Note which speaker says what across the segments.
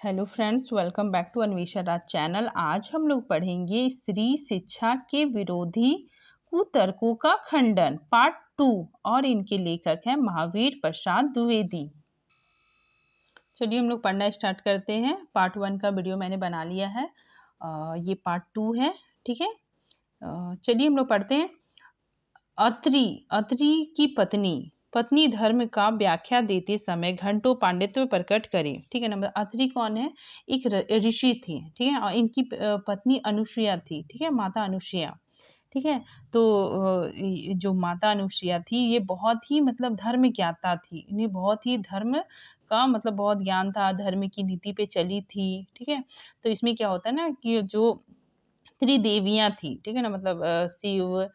Speaker 1: Hello friends, welcome back to Anvesha Raj channel. आज हम लोग पढ़ेंगे स्त्री शिक्षा के विरोधी कुतर्कों का खंडन पार्ट 2 और इनके लेखक हैं महावीर प्रसाद द्विवेदी। चलिए हम लोग पढ़ना स्टार्ट करते हैं। पार्ट 1 का वीडियो मैंने बना लिया है, ये पार्ट 2 है। ठीक है, चलिए हम लोग पढ़ते हैं। अत्रि अत्रि की पत्नी धर्म का व्याख्या देते समय घंटों पांडित्य प्रकट करे। ठीक है ना, अत्रि कौन है? एक ऋषि थी। ठीक है, और इनकी पत्नी अनुसुईया थी। ठीक है, माता अनुसुईया। ठीक है, तो जो माता अनुसुईया थी ये बहुत ही मतलब धर्म ज्ञाता थी। इन्हें बहुत ही धर्म का मतलब बहुत ज्ञान था, धर्म की नीति पे चली थी। ठीक है, तो इसमें क्या होता है ना कि जो त्रिदेवियाँ थी, ठीक है ना, मतलब शिव,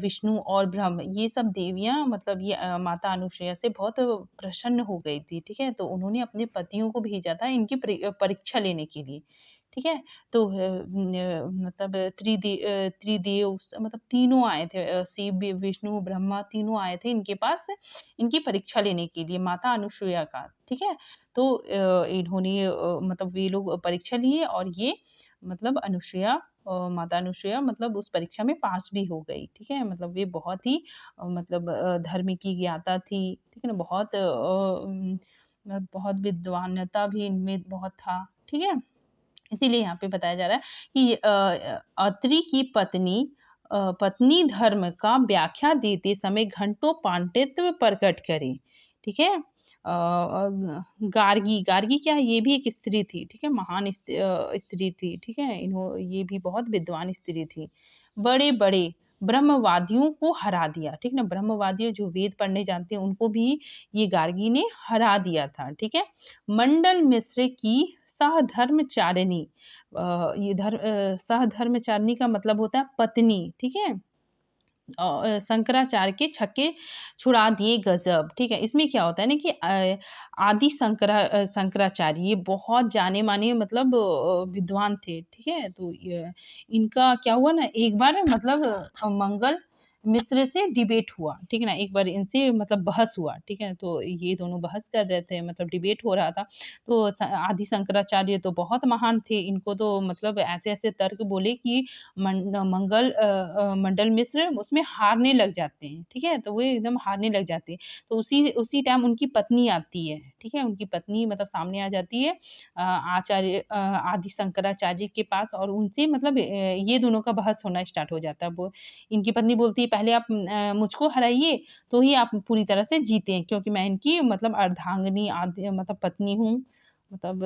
Speaker 1: विष्णु और ब्रह्म, ये सब देवियाँ मतलब ये माता अनुसुईया से बहुत प्रसन्न हो गई थी। ठीक है, तो उन्होंने अपने पतियों को भेजा था इनकी परीक्षा लेने के लिए। ठीक है, तो मतलब त्रिदेव मतलब तीनों आए थे, शिव, विष्णु, ब्रह्मा तीनों आए थे इनके पास इनकी परीक्षा लेने के लिए माता अनुसुईया का। ठीक है, तो इन्होंने मतलब वे लोग परीक्षा लिए और ये मतलब अनुसुईया, माता अनुसुईया मतलब उस परीक्षा में पास भी हो गई। ठीक है, मतलब ये बहुत ही मतलब धर्म की ज्ञाता थी। ठीक है ना, बहुत विद्वानता भी इनमें बहुत था। ठीक है, इसीलिए यहाँ पे बताया जा रहा है कि अत्रि की पत्नी धर्म का व्याख्या देते समय घंटों पांडित्य प्रकट करे। ठीक है, गार्गी क्या है? ये भी एक स्त्री थी। ठीक है, महान स्त्री थी। ठीक है, ये भी बहुत विद्वान स्त्री थी। बड़े बड़े ब्रह्मवादियों को हरा दिया। ठीक है ना, ब्रह्मवादियों जो वेद पढ़ने जानते हैं उनको भी ये गार्गी ने हरा दिया था। ठीक है, मंडल मिश्र की सहधर्मचारिणी, सहधर्मचारिणी का मतलब होता है पत्नी। ठीक है, शंकराचार्य के छक्के छुड़ा दिए गजब। ठीक है, इसमें क्या होता है ना कि आदि शंकराचार्य ये बहुत जाने माने मतलब विद्वान थे। ठीक है, तो इनका क्या हुआ ना, एक बार मतलब मंगल मिश्र से डिबेट हुआ। ठीक है ना, एक बार इनसे मतलब बहस हुआ। ठीक है, तो ये दोनों बहस कर रहे थे, मतलब डिबेट हो रहा था। तो आदि शंकराचार्य तो बहुत महान थे, इनको तो मतलब ऐसे ऐसे तर्क बोले कि मंडल मिश्र उसमें हारने लग जाते हैं। ठीक है, तो वो एकदम हारने लग जाते हैं। तो उसी टाइम उनकी पत्नी आती है। ठीक है, उनकी पत्नी मतलब सामने आ जाती है आदि शंकराचार्य के पास, और उनसे मतलब ये दोनों का बहस होना स्टार्ट हो जाता है। वो इनकी पत्नी बोलती है पहले आप मुझको हराइए तो ही आप पूरी तरह से जीते हैं, क्योंकि मैं इनकी मतलब अर्धांगिनी आदि मतलब पत्नी हूँ, मतलब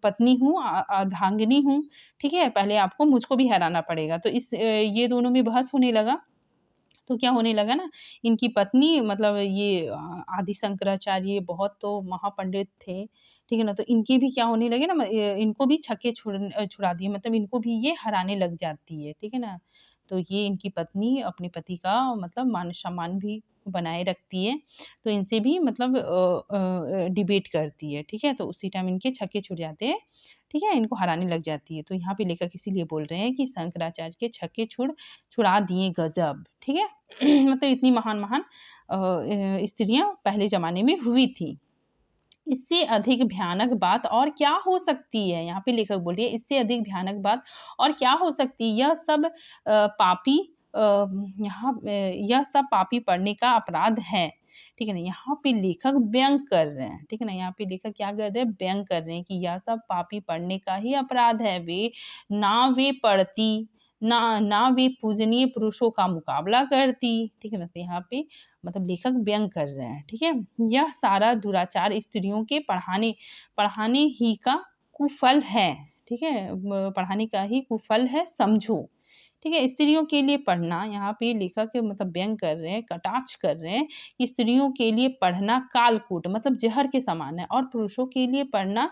Speaker 1: पत्नी हूँ, अर्धांगिनी हूँ। ठीक है, पहले आपको मुझको भी हराना पड़ेगा। तो ये दोनों में बहस होने लगा। तो क्या होने लगा ना, इनकी पत्नी मतलब ये आदि शंकराचार्य बहुत तो महापंडित थे। ठीक है ना, तो इनकी भी क्या होने लगे ना, इनको भी छक्के छुड़ा दिए, मतलब इनको भी ये हराने लग जाती है। ठीक है ना, तो ये इनकी पत्नी अपने पति का मतलब मान सम्मान भी बनाए रखती है। तो इनसे भी मतलब डिबेट करती है। ठीक है, तो उसी टाइम इनके छक्के छुड़ जाते हैं। ठीक है, इनको हराने लग जाती है। तो यहाँ पे लेखक इसीलिए बोल रहे हैं कि शंकराचार्य के छक्के छुड़ा दिए गजब। ठीक है, मतलब इतनी महान स्त्रियां पहले जमाने में हुई थी। इससे अधिक भयानक बात और क्या हो सकती है? यहाँ पे लेखक बोल रही है इससे अधिक भयानक बात और क्या हो सकती है? पापी यह सब पापी पढ़ने का अपराध है। ठीक है ना, यहाँ पे लेखक व्यंग कर रहे हैं। ठीक है ना, यहाँ पे लेखक क्या कर रहे हैं? व्यंग कर रहे हैं कि यह सब पापी पढ़ने का ही अपराध है। वे पढ़ती, ना वे पूजनीय पुरुषों का मुकाबला करती। ठीक है ना, तो यहाँ पे मतलब लेखक व्यंग कर रहे हैं। ठीक है, यह सारा दुराचार स्त्रियों के पढ़ाने ही का कुफल है। ठीक है, पढ़ाने का ही कुफल है, समझो। ठीक है, स्त्रियों के लिए पढ़ना, यहाँ पे लेखक मतलब व्यंग कर रहे हैं, कटाक्ष कर रहे हैं कि स्त्रियों के लिए पढ़ना कालकूट मतलब जहर के समान है, और पुरुषों के लिए पढ़ना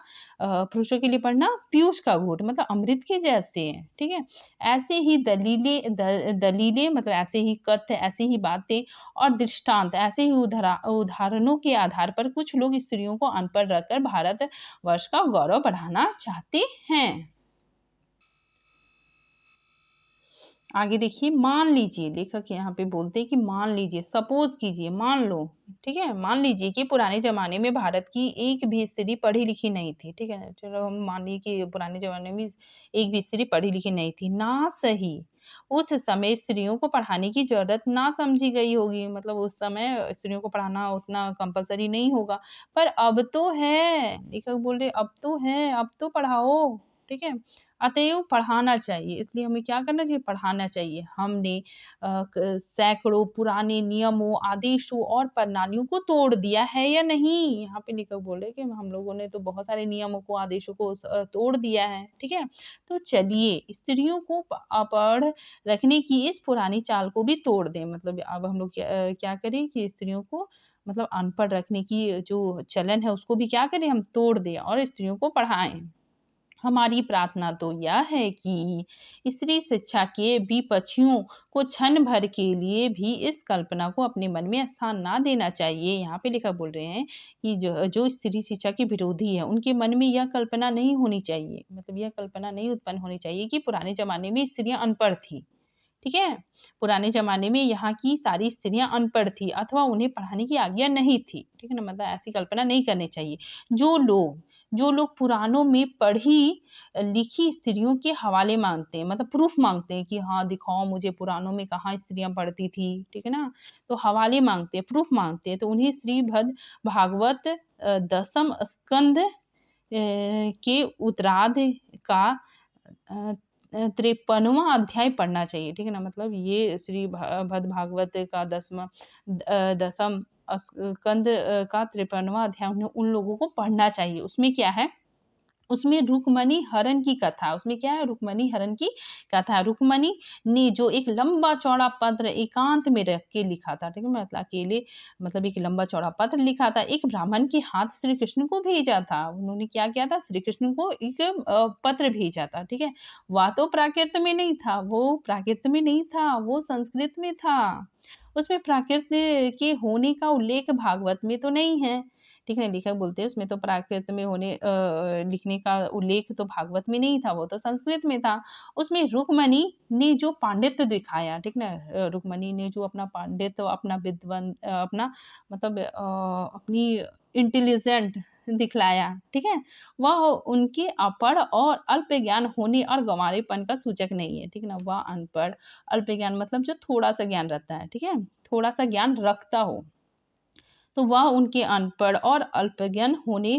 Speaker 1: पीयूष का घूंट मतलब अमृत के जैसे है। ठीक है, ऐसे ही दलीलें मतलब ऐसे ही कथ्य, ऐसे ही बातें और दृष्टांत, ऐसे ही उदाहरणों के आधार पर कुछ लोग स्त्रियों को अनपढ़ रखकर भारत वर्ष का गौरव बढ़ाना चाहते हैं। आगे देखिए, मान लीजिए, लेखक यहाँ पे बोलते हैं कि मान लीजिए, सपोज़ कीजिए, मान लो, ठीक है? मान लीजिए कि पुराने ज़माने में भारत की एक भी स्त्री पढ़ी-लिखी नहीं थी, ठीक है? चलो हम मान लिए कि पुराने ज़माने में एक भी स्त्री पढ़ी-लिखी नहीं थी, ना सही उस समय स्त्रियों को पढ़ाने की ज़रूरत ना समझी गई होगी, मतलब उस समय स्त्रियों को पढ़ाना उतना कंपल्सरी नहीं होगा। पर अब तो है, लेखक बोल रहे अब तो है, अब तो पढ़ाओ, ठीक है? अतएव पढ़ाना चाहिए, इसलिए हमें क्या करना चाहिए? पढ़ाना चाहिए। हमने सैकड़ों पुराने नियमों, आदेशों और प्रणालियों को तोड़ दिया है या नहीं? यहाँ पे लेखक बोल रहे हैं कि हम लोगों ने तो बहुत सारे नियमों को, आदेशों को तोड़ दिया है, ठीक है? तो चलिए स्त्रियों को अपढ़ रखने की इस पुरानी चाल को भी तोड़ दें। मतलब अब हम लोग क्या करें कि स्त्रियों को मतलब अनपढ़ रखने की जो चलन है उसको भी क्या करें? हम तोड़ दें और स्त्रियों को पढ़ाएँ। हमारी प्रार्थना तो यह है कि स्त्री शिक्षा के विपक्षियों को क्षण भर के लिए भी इस कल्पना को अपने मन में स्थान ना देना चाहिए। यहाँ पे लेखक बोल रहे हैं कि जो जो स्त्री शिक्षा के विरोधी है, उनके मन में यह कल्पना नहीं होनी चाहिए। मतलब यह कल्पना नहीं उत्पन्न होनी चाहिए कि पुराने ज़माने में स्त्रियाँ अनपढ़ थी। ठीक है? पुराने ज़माने में यहाँ की सारी स्त्रियाँ अनपढ़ थी अथवा उन्हें पढ़ाने की आज्ञा नहीं थी। ठीक है ना? मतलब ऐसी कल्पना नहीं करनी चाहिए। जो लोग पुराणों में पढ़ी लिखी स्त्रियों के हवाले माँगते हैं, मतलब प्रूफ़ माँगते हैं कि हाँ, दिखाओ मुझे पुराणों में कहाँ स्त्रियाँ पढ़ती थी, ठीक है ना? तो हवाले माँगते हैं, प्रूफ़ माँगते हैं, तो उन्हें श्रीमद् भागवत दसम स्कंध के उत्तरार्ध का 53वां अध्याय पढ़ना चाहिए, ठीक है ना? मतलब ये श्री भद भागवत का दसम स्कंद का 53वां अध्याय उन्हें उन लोगों को पढ़ना चाहिए। उसमें क्या है? उसमें रुक्मणी हरण की कथा, उसमें क्या है? रुक्मणी हरण की कथा। रुक्मणी ने जो एक लंबा-चौड़ा पत्र एकांत में रख के लिखा था, ठीक है? मतलब अकेले मतलब एक लंबा-चौड़ा पत्र लिखा था, एक ब्राह्मण के हाथ श्री कृष्ण को भेजा था। उन्होंने क्या किया था? श्री कृष्ण को एक पत्र भेजा था, ठीक है? वह तो प्राकृत में नहीं था, वो प्राकृत में नहीं था, वो संस्कृत में था। उसमें प्राकृत के होने का उल्लेख भागवत में तो नहीं है। ठीक है, लेखक बोलते हैं उसमें तो प्राकृत में लिखने का उल्लेख तो भागवत में नहीं था, वो तो संस्कृत में था। उसमें रुक्मणी ने जो पांडित्य दिखाया, ठीक ना? रुक्मणी ने जो अपना पांडित्य, अपना अपना मतलब अपनी इंटेलिजेंट दिखलाया, ठीक है? वह उनके अपढ़ और अल्प ज्ञान होने और गँवारेपन का सूचक नहीं है, ठीक है ना? वह अनपढ़, अल्प ज्ञान मतलब जो थोड़ा-सा ज्ञान रहता है, ठीक है? थोड़ा-सा ज्ञान रखता हो। तो वह उनके अनपढ़ और अल्पज्ञान होने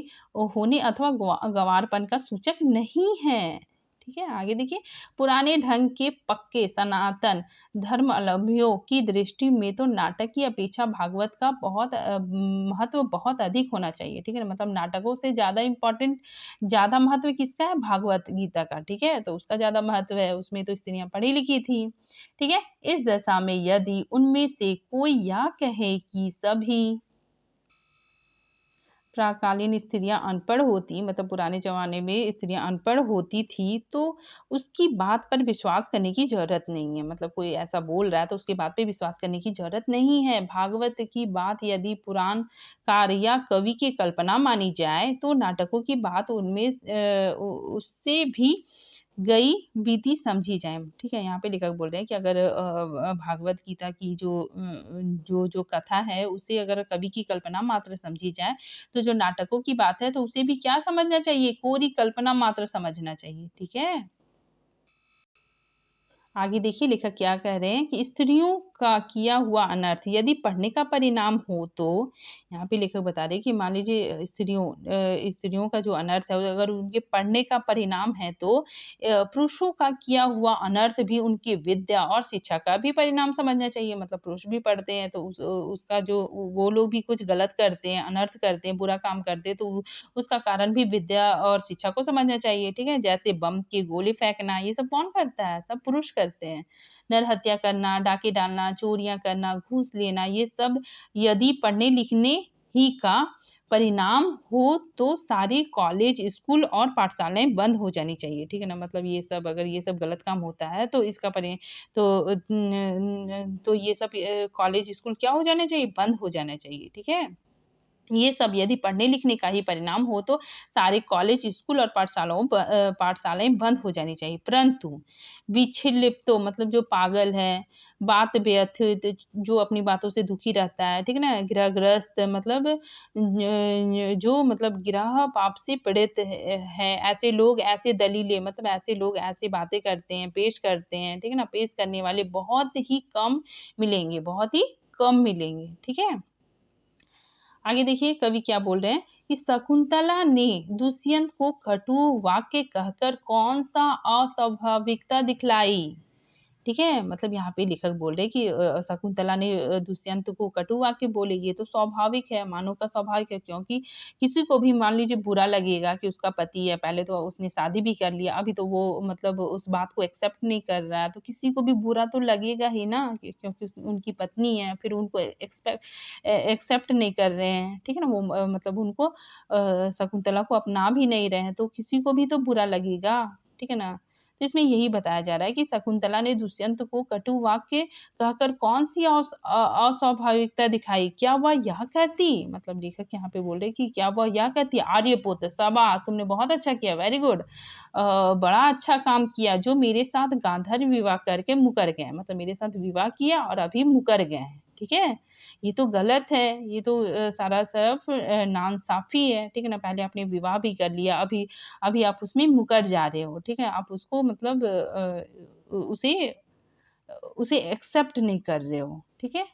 Speaker 1: होने अथवा गँवारपन का सूचक नहीं है। ठीक है? आगे देखिए, पुराने ढंग के पक्के सनातन धर्मावलंबियों की दृष्टि में तो नाटक की अपेक्षा भागवत का महत्व बहुत अधिक होना चाहिए। ठीक है ना? मतलब नाटकों से ज़्यादा महत्व किसका है? भागवत गीता का, ठीक है? तो उसका ज़्यादा महत्व है, उसमें तो स्त्रियाँ पढ़ी-लिखी थी। ठीक है? इस दशा में यदि उनमें से कोई यह कहे कि सभी प्राकालीन स्त्रियाँ अनपढ़ होती, मतलब पुराने ज़माने में स्त्रियाँ अनपढ़ होती थी, तो उसकी बात पर विश्वास करने की ज़रूरत नहीं है। मतलब कोई ऐसा बोल रहा है तो उसकी बात पे विश्वास करने की ज़रूरत नहीं है। भागवत की बात यदि पुराणकार या कवि की कल्पना मानी जाए, तो नाटकों की बात उनमें उससे भी गई बीती समझी जाए। ठीक है? यहाँ पे लेखक बोल रहे हैं कि अगर भागवत गीता की जो कथा है, उसे अगर कवि की कल्पना मात्र समझी जाए, तो जो नाटकों की बात है तो उसे भी क्या समझना चाहिए? कोरी कल्पना मात्र समझना चाहिए, ठीक है? आगे देखिए लेखक क्या कह रहे हैं कि स्त्रियों का किया हुआ अनर्थ यदि पढ़ने का परिणाम हो तो यहाँ पे लेखक बता रहे हैं कि मान लीजिए स्त्रियों का जो अनर्थ है अगर उनके पढ़ने का परिणाम है तो पुरुषों का किया हुआ अनर्थ भी उनकी विद्या और शिक्षा का भी परिणाम समझना चाहिए। मतलब पुरुष भी पढ़ते हैं तो उसका जो वो लोग भी कुछ गलत करते हैं, अनर्थ करते हैं, बुरा काम करते हैं तो उसका कारण भी विद्या और शिक्षा को समझना चाहिए, ठीक है? जैसे बम के गोले फेंकना ये सब कौन करता है? सब पुरुष करते हैं। नरहत्या करना, डाके डालना, चोरियाँ करना, घूस लेना ये सब यदि पढ़ने-लिखने ही का परिणाम हो तो सारे कॉलेज, स्कूल और पाठशालाएँ बंद हो जानी चाहिए, ठीक है ना? मतलब ये सब अगर ये सब गलत काम होता है तो इसका तो न तो ये सब कॉलेज, स्कूल क्या हो जाना चाहिए? बंद हो जाना चाहिए, ठीक है? ये सब यदि पढ़ने लिखने का ही परिणाम हो तो सारे कॉलेज, स्कूल और पाठशालाएँ बंद हो जानी चाहिए। परंतु विक्षिप्त मतलब जो पागल है, बात व्यथित जो अपनी बातों से दुखी रहता है, ठीक है ना? ग्रहग्रस्त मतलब जो मतलब ग्रह पाप से पीड़ित है, ऐसे लोग ऐसे दलीलें मतलब ऐसे लोग ऐसी बातें करते हैं, पेश करते हैं, ठीक है ना? पेश करने वाले बहुत ही कम मिलेंगे, बहुत ही कम मिलेंगे, ठीक है? आगे देखिए कवि क्या बोल रहे हैं कि शकुंतला ने दुष्यंत को कटु वाक्य कहकर कौन सा अस्वाभाविकता दिखलाई। ठीक है? मतलब यहाँ पे लेखक बोल रहे हैं कि शकुंतला ने दुष्यंत को कटु वाक्य बोले, ये तो स्वाभाविक है, मानव का स्वाभाविक है क्योंकि किसी को भी मान लीजिए बुरा लगेगा कि उसका पति है, पहले तो उसने शादी भी कर लिया, अभी तो वो मतलब उस बात को एक्सेप्ट नहीं कर रहा है, तो किसी को भी बुरा तो लगेगा ही ना कि क्योंकि उनकी पत्नी है, फिर उनको एक्सेप्ट नहीं कर रहे हैं, ठीक है ना? वो मतलब उनको शकुंतला को अपना भी नहीं रहे हैं, तो किसी को भी तो बुरा लगेगा, ठीक है ना? तो इसमें यही बताया जा रहा है कि शकुंतला ने दुष्यंत को कटु वाक्य कहकर कौन-सी अस्वाभाविकता दिखाई? क्या वह यह कहती मतलब लेखक यहाँ पे बोल रहे हैं कि क्या वह यह कहती आर्यपुत्र शाबाश तुमने बहुत अच्छा किया वेरी गुड बड़ा अच्छा काम किया जो मेरे साथ गांधर्व विवाह करके मुकर गए मतलब मेरे साथ विवाह किया और अभी मुकर गए हैं, ठीक है? ये तो गलत है, ये तो सरासर नाइंसाफ़ी है, ठीक है ना? पहले आपने विवाह भी कर लिया, अभी अभी आप उसमें मुकर जा रहे हो, ठीक है? आप उसको मतलब उसे एक्सेप्ट नहीं कर रहे हो, ठीक है?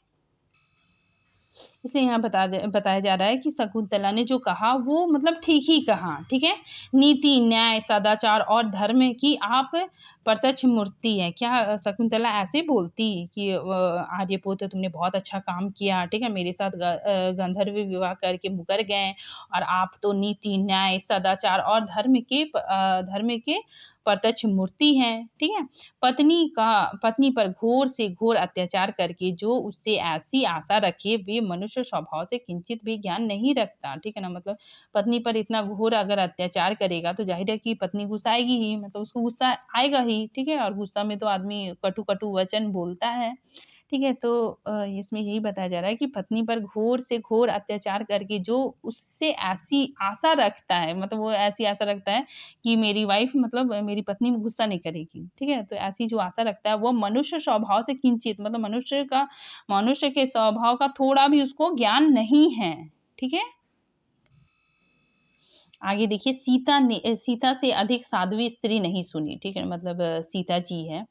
Speaker 1: इसलिए यहाँ बताया जा रहा है कि शकुंतला ने जो कहा वो मतलब ठीक ही कहा, ठीक है? नीति, न्याय, सदाचार और धर्म की आप प्रत्यक्ष मूर्ति हैं। क्या शकुंतला ऐसे बोलती कि आर्यपुत्र तुमने बहुत अच्छा काम किया, ठीक है? मेरे साथ गंधर्व विवाह करके मुकर गए और आप तो नीति, न्याय, सदाचार और धर्म के प्रत्यक्ष मूर्ति हैं, ठीक है? पत्नी पर घोर से घोर अत्याचार करके जो उससे ऐसी आशा रखे वे मनुष्य स्वभाव से किंचित भी ज्ञान नहीं रखता, ठीक है ना? मतलब पत्नी पर इतना घोर अगर अत्याचार करेगा तो ज़ाहिर है कि पत्नी गुस्साएगी ही, मतलब उसको गुस्सा आएगा ही, ठीक है? और गुस्सा में तो आदमी कटु-कटु वचन बोलता है। ठीक है, तो इसमें यही बताया जा रहा है कि पत्नी पर घोर से घोर अत्याचार करके जो उससे ऐसी आशा रखता है, मतलब वो ऐसी आशा रखता है कि मेरी वाइफ़ मतलब मेरी पत्नी गुस्सा नहीं करेगी, ठीक है? तो ऐसी जो आशा रखता है, वो मनुष्य स्वभाव से किंचित मतलब मनुष्य के स्वभाव का थोड़ा भी उसको ज्ञान नहीं है, ठीक है? आगे देखिए सीता से अधिक साध्वी स्त्री नहीं सुनी, ठीक है? मतलब सीता जी है,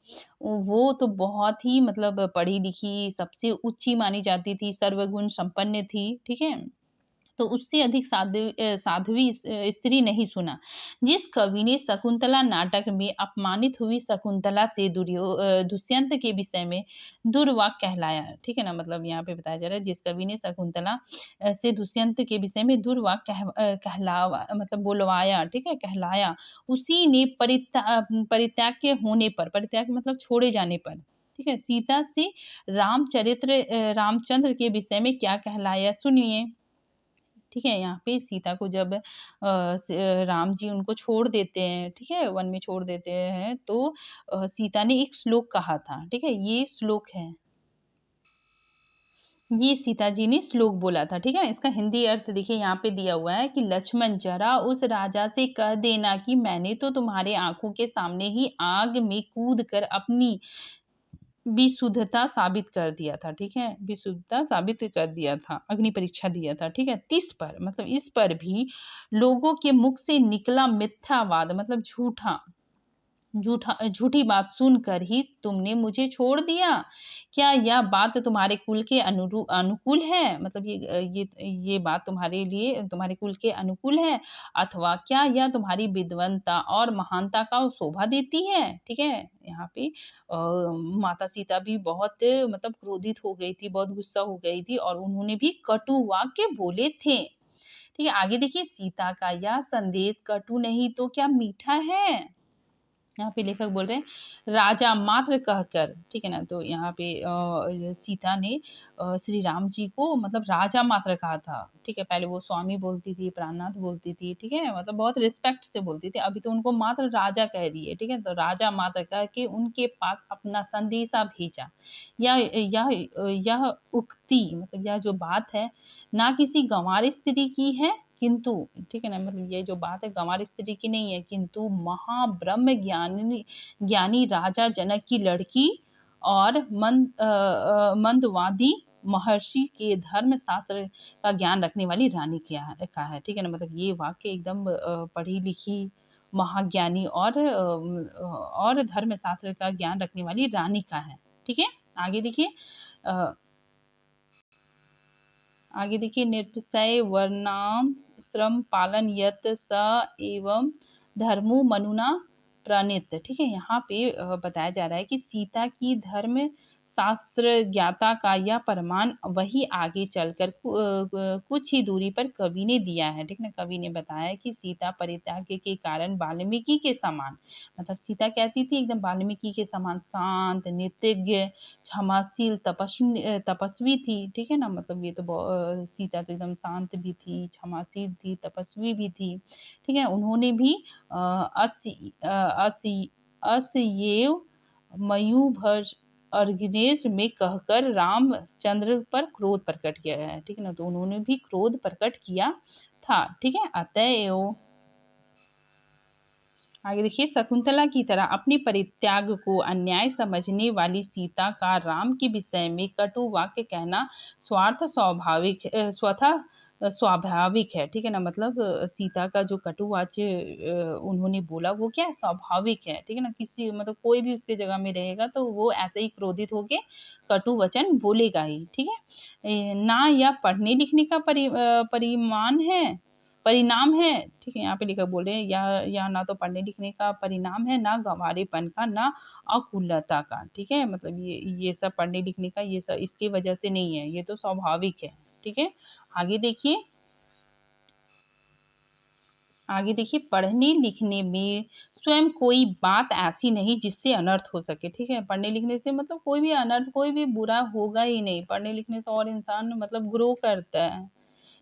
Speaker 1: वो तो बहुत ही मतलब पढ़ी-लिखी, सबसे ऊँची मानी जाती थी, सर्वगुण संपन्न थी, ठीक है? तो उससे अधिक साध्वी स्त्री नहीं सुना। जिस कवि ने शकुंतला नाटक में अपमानित हुई शकुंतला से दुष्यंत के विषय में दुर्वाक्य कहलाया, ठीक है ना? मतलब यहाँ पे बताया जा रहा है जिस कवि ने शकुंतला से दुष्यंत के विषय में दुर्वाक्य कहलावा मतलब बुलवाया, ठीक है? कहलाया, उसी ने परित्याग के होने पर परित्याग मतलब छोड़े जाने पर, ठीक है? सीता से रामचंद्र के विषय में क्या कहलाया सुनिए। ठीक है? यहाँ पे सीता को जब राम जी उनको छोड़ देते हैं, ठीक है? वन में छोड़ देते हैं तो सीता ने एक श्लोक कहा था, ठीक है? ये श्लोक है। ये सीता जी ने श्लोक बोला था, ठीक है? इसका हिंदी अर्थ देखिए यहाँ पे दिया हुआ है कि लक्ष्मण जरा उस राजा से कह देना कि मैंने तो तुम्हारे आँखों के सामने ही आग में कूद कर अपनी विशुद्धता साबित कर दिया था, ठीक है? विशुद्धता साबित कर दिया था, अग्नि परीक्षा दिया था, ठीक है? तिस पर मतलब इस पर भी लोगों के मुख से निकला मिथ्यावाद मतलब झूठी बात सुनकर ही तुमने मुझे छोड़ दिया। क्या यह बात तुम्हारे कुल के अनुकूल है? मतलब ये बात तुम्हारे लिए तुम्हारे कुल के अनुकूल है अथवा क्या यह तुम्हारी विद्वता और महानता का शोभा देती है? ठीक है? यहाँ पे माता सीता भी बहुत मतलब क्रोधित हो गई थी, बहुत गुस्सा हो गई थी और उन्होंने भी कटु वाक्य बोले थे। ठीक है? आगे देखिए सीता का यह संदेश कटु नहीं तो क्या मीठा है? यहाँ पे लेखक बोल रहे हैं राजा मात्र कहकर, ठीक है ना। तो यहाँ पे सीता ने श्री राम जी को मतलब राजा मात्र कहा था, ठीक है। पहले वो स्वामी बोलती थी, प्राणनाथ बोलती थी, ठीक है, मतलब बहुत रिस्पेक्ट से बोलती थी। अभी तो उनको मात्र राजा कह रही है, ठीक है। तो राजा मात्र कह के उनके पास अपना संदेशा भेजा। यह उक्ति मतलब यह जो बात है ना किसी गंवार स्त्री की है, किंतु, ठीक है ना, मतलब ये जो बात है गंवार स्त्री की नहीं है, किंतु महाब्रह्म ज्ञानी राजा जनक की लड़की और मंदवादी महर्षि के धर्म शास्त्र का ज्ञान रखने वाली रानी का है, ठीक है ना। मतलब ये वाक्य एकदम पढ़ी लिखी महाज्ञानी और धर्म शास्त्र का ज्ञान रखने वाली रानी का है, ठीक है। आगे देखिए निर्विषय वर्णाम श्रम पालन यत स एवं धर्मो मनुना प्रणीत, ठीक है। यहाँ पे बताया जा रहा है कि सीता की धर्म शास्त्र ज्ञाता का यह प्रमाण वही आगे चलकर कुछ ही दूरी पर कवि ने दिया है, ठीक है। कवि ने बताया कि सीता परित्याग के कारण वाल्मीकि के समान, मतलब सीता कैसी थी, एकदम वाल्मीकि के समान शांत, नित्यज्ञ, क्षमाशील, तपस्वी थी, ठीक है ना। मतलब ये तो सीता तो एकदम शांत भी थी, क्षमाशील थी, तपस्वी भी थी, ठीक है। उन्होंने भी अस्येव मयूभज अर्घ्येश में कहकर रामचंद्र पर क्रोध प्रकट किया है, ठीक है ना। तो उन्होंने भी क्रोध प्रकट किया था, ठीक है। अतएव आगे देखिए शकुंतला की तरह अपने परित्याग को अन्याय समझने वाली सीता का राम के विषय में कटु वाक्य कहना स्वतः स्वाभाविक है, ठीक है ना। मतलब सीता का जो कटुवाच्य उन्होंने बोला वो क्या है, स्वाभाविक है, ठीक है ना। किसी मतलब कोई भी उसके जगह में रहेगा तो वो ऐसे ही क्रोधित होके कटु वचन बोलेगा ही, ठीक है। ना यह पढ़ने लिखने का परिमाण है परिणाम है, ठीक है। यहाँ पे लिखा बोल रहे हैं या ना तो पढ़ने लिखने का परिणाम है, ना गंवारेपन का, ना अकुलता का, ठीक है। मतलब ये सब पढ़ने लिखने का ये सब इसकी वजह से नहीं है, ये तो स्वाभाविक है, ठीक है। आगे देखिए पढ़ने लिखने में स्वयं कोई बात ऐसी नहीं जिससे अनर्थ हो सके, ठीक है। पढ़ने लिखने से मतलब कोई भी अनर्थ कोई भी बुरा होगा ही नहीं। पढ़ने लिखने से और इंसान मतलब ग्रो करता है,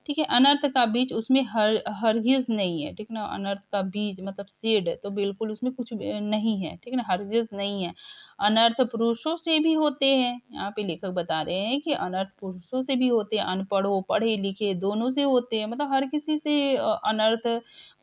Speaker 1: ठीक है। अनर्थ का बीज उसमें हरगिज नहीं है, ठीक है ना। अनर्थ का बीज मतलब सीड तो बिल्कुल उसमें कुछ नहीं है, ठीक है ना, हरगिज नहीं है। अनर्थ पुरुषों से भी होते हैं, यहाँ पे लेखक बता रहे हैं कि अनर्थ पुरुषों से भी होते हैं, अनपढ़ो पढ़े लिखे दोनों से होते हैं। मतलब हर किसी से अनर्थ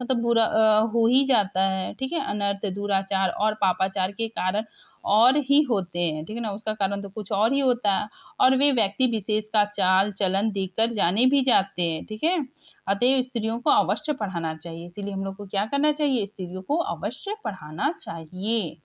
Speaker 1: मतलब बुरा हो ही जाता है, ठीक है। अनर्थ दुराचार और पापाचार के कारण और ही होते हैं, ठीक है ना। उसका कारण तो कुछ और ही होता है और वे व्यक्ति विशेष का चाल चलन देखकर जाने भी जाते हैं, ठीक है। अतएव स्त्रियों को अवश्य पढ़ाना चाहिए, इसीलिए हम लोग को क्या करना चाहिए, स्त्रियों को अवश्य पढ़ाना चाहिए।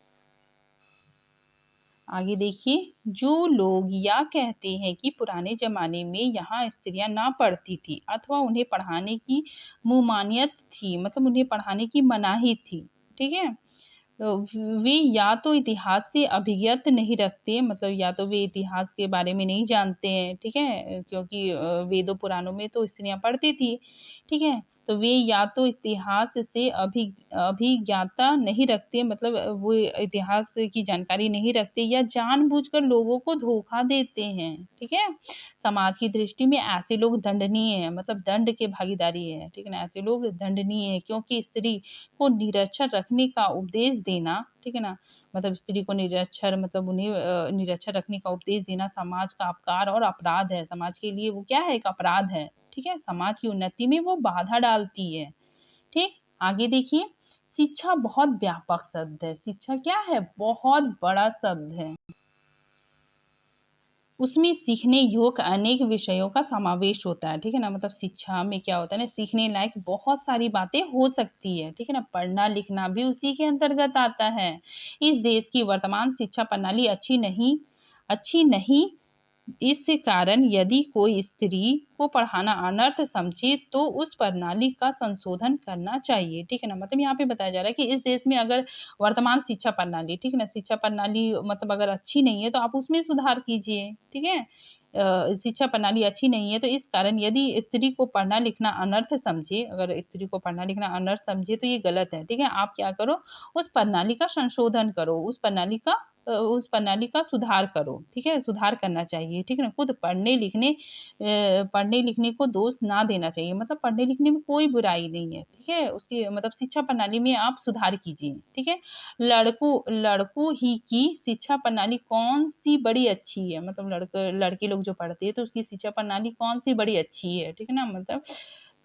Speaker 1: आगे देखिए जो लोग या कहते हैं कि पुराने जमाने में यहाँ स्त्रियां ना पढ़ती थी अथवा उन्हें पढ़ाने की मुमानियत थी, मतलब उन्हें पढ़ाने की मनाही थी, ठीक है। तो वे या तो इतिहास से अभिज्ञत नहीं रखते, मतलब या तो वे इतिहास के बारे में नहीं जानते हैं, ठीक है, क्योंकि वेदों पुराणों में तो स्त्रियां पढ़ती थी, ठीक है। तो वे या तो इतिहास से अभिज्ञता नहीं रखते, मतलब वो इतिहास की जानकारी नहीं रखते या जानबूझकर लोगों को धोखा देते हैं, ठीक है। समाज की दृष्टि में ऐसे लोग दंडनीय है, मतलब दंड के भागीदारी है, ठीक है ना। ऐसे लोग दंडनीय है क्योंकि स्त्री को निरक्षर रखने का उपदेश देना, ठीक है ना। मतलब स्त्री को निरक्षर मतलब उन्हें निरक्षर रखने का उपदेश देना समाज का अपकार और अपराध है। समाज के लिए वो क्या है, एक अपराध है, ठीक है। समाज की उन्नति में वो बाधा डालती है, ठीक। आगे देखिए शिक्षा बहुत व्यापक शब्द है। शिक्षा क्या है, बहुत बड़ा शब्द है। उसमें सीखने योग्य अनेक विषयों का समावेश होता है, ठीक है ना। मतलब शिक्षा में क्या होता है ना, सीखने लायक बहुत सारी बातें हो सकती है, ठीक है ना। पढ़ना लिखना भी उसी के अंतर्गत आता है। इस देश की वर्तमान शिक्षा प्रणाली अच्छी नहीं इस कारण यदि कोई स्त्री को पढ़ाना अनर्थ समझे तो उस प्रणाली का संशोधन करना चाहिए, ठीक है ना। मतलब यहाँ पे बताया जा रहा है कि इस देश में अगर वर्तमान शिक्षा प्रणाली, ठीक है ना, शिक्षा प्रणाली मतलब अगर अच्छी नहीं है तो आप उसमें सुधार कीजिए, ठीक है। शिक्षा प्रणाली अच्छी नहीं है, तो इस कारण यदि स्त्री को पढ़ना लिखना अनर्थ समझे, अगर स्त्री को पढ़ना लिखना अनर्थ समझे तो ये गलत है, ठीक है? आप क्या करो, उस प्रणाली का संशोधन करो, उस प्रणाली का सुधार करो, ठीक है? सुधार करना चाहिए, ठीक है ना? खुद पढ़ने लिखने को दोष ना देना चाहिए, मतलब पढ़ने लिखने में कोई बुराई नहीं है, ठीक है? उसकी मतलब शिक्षा प्रणाली में आप सुधार कीजिए, ठीक है? लड़कों ही की शिक्षा प्रणाली कौन-सी बड़ी अच्छी है, मतलब लड़के लोग जो पढ़ते हैं तो उसकी शिक्षा प्रणाली कौन-सी बड़ी अच्छी है, ठीक है ना? मतलब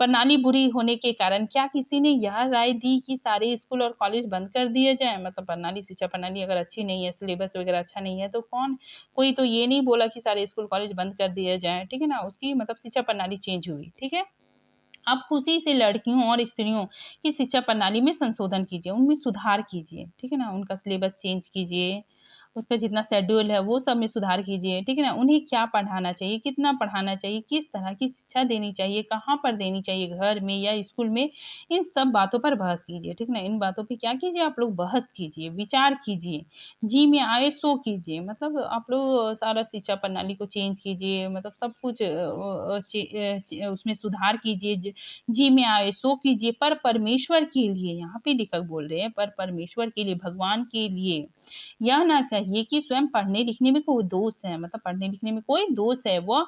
Speaker 1: प्रणाली बुरी होने के कारण क्या किसी ने यह राय दी कि सारे स्कूल और कॉलेज बंद कर दिए जाएँ? मतलब शिक्षा प्रणाली अगर अच्छी नहीं है, सिलेबस वगैरह अच्छा नहीं है, तो कोई तो ये नहीं बोला कि सारे स्कूल कॉलेज बंद कर दिए जाएँ, ठीक है ना? उसकी मतलब शिक्षा प्रणाली चेंज हुई, ठीक है? आप खुशी से लड़कियों और स्त्रियों की शिक्षा प्रणाली में संशोधन कीजिए, उनमें सुधार कीजिए, ठीक है ना? उनका सिलेबस चेंज कीजिए, उसका जितना शेड्यूल है वो सब में सुधार कीजिए, ठीक है ना? उन्हें क्या पढ़ाना चाहिए, कितना पढ़ाना चाहिए, किस तरह की शिक्षा देनी चाहिए, कहाँ पर देनी चाहिए, घर में या स्कूल में, इन सब बातों पर बहस कीजिए, ठीक है ना? इन बातों पे क्या कीजिए, आप लोग बहस कीजिए, विचार कीजिए, जी में आए सो कीजिए, मतलब आप लोग सारा शिक्षा प्रणाली को चेंज कीजिए, मतलब सब कुछ उसमें सुधार कीजिए, जी में आए सो कीजिए, पर परमेश्वर के लिए, यहाँ पे लेखक बोल रहे हैं, पर परमेश्वर के लिए, भगवान के लिए। यह ना कहिए कि स्वयं पढ़ने लिखने में कोई दोष है, मतलब पढ़ने लिखने में कोई दोष है, वह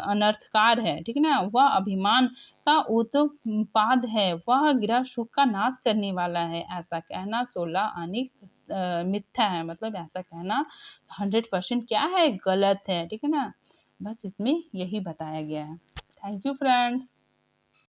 Speaker 1: अनर्थकार है, ठीक है ना? वह अभिमान का उत्पाद है, वह गृह सुख का नाश करने वाला है, ऐसा कहना 16 आने मिथ्या है, मतलब ऐसा कहना 100% क्या है? गलत है, ठीक है ना? बस इसमें यही बताया गया है। Thank you friends.